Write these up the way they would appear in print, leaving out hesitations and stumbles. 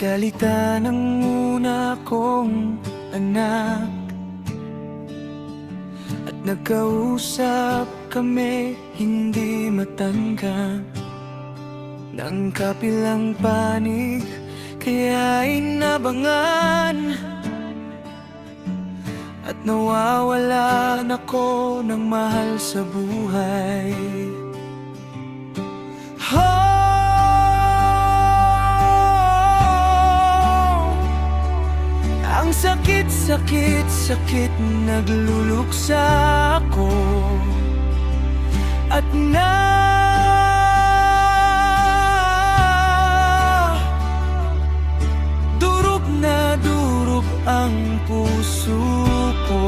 Nagkalita ng una kong anak at nagkausap kami hindi matangka ng kapilang panig, kaya inabangan at nawawalan ako ng mahal sa buhay. Ang sakit, sakit, sakit, nagluluksa ako at na durog ang puso ko.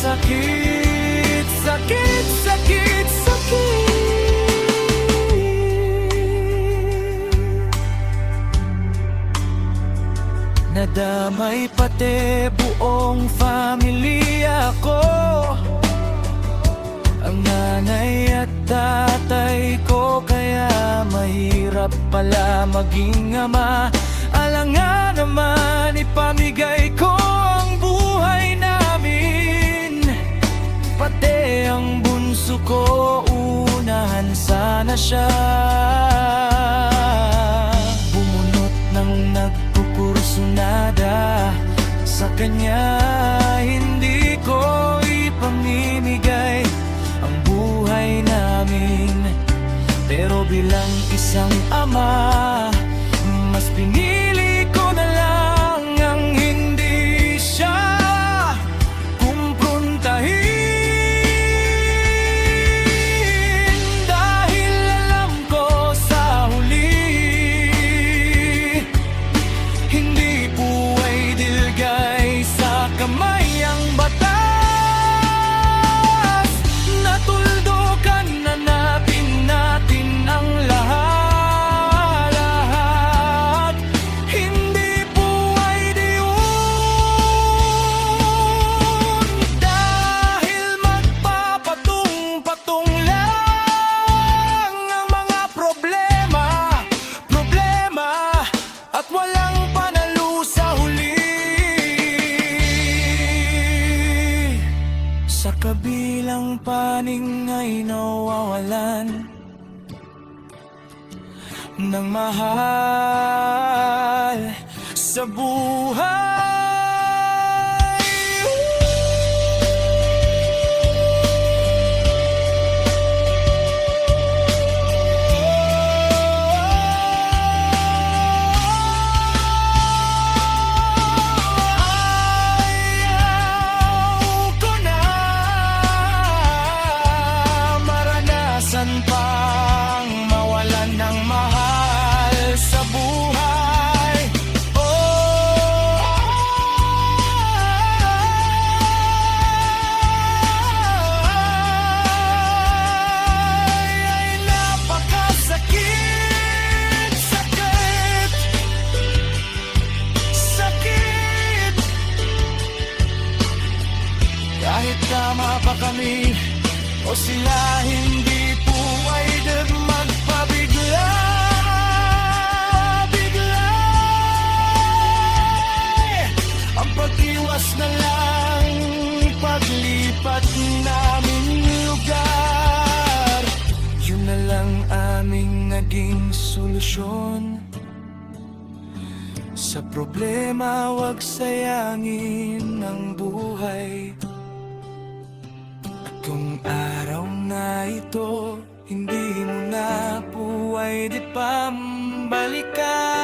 Sakit, sakit, sakit, sakit. Nadamay pati buong pamilya ko, ang nanay at tatay ko, kaya mahirap pala maging ama. Alangan naman ipamigay ko ang buhay namin, pati ang bunso ko, unahan sana siya. Bumunot ng nagpupursonada sa kanya, hindi ko ipamimigay ang buhay namin. Pero bilang isang ama, mas pinili ko na lang ang hindi siya kumprontahin, dahil alam ko sa huli hindi buhay dilgay sa kamay ang batas. Natuldukan na natin ang lahat. Sa kabilang panig ay nawawalan ng mahal sa buhay. Pang mawalan ng mahal sa buhay. Ay, napakasakit, sakit, sakit. Kahit tama pa kami o sila, hindi pwede magpabigla, bigla. Ang pag-iwas na lang, paglipat namin lugar, yun na lang aming naging solusyon. Sa problema, wag sayangin ang buhay. Kung araw na ito hindi mo na pwede pambalikan,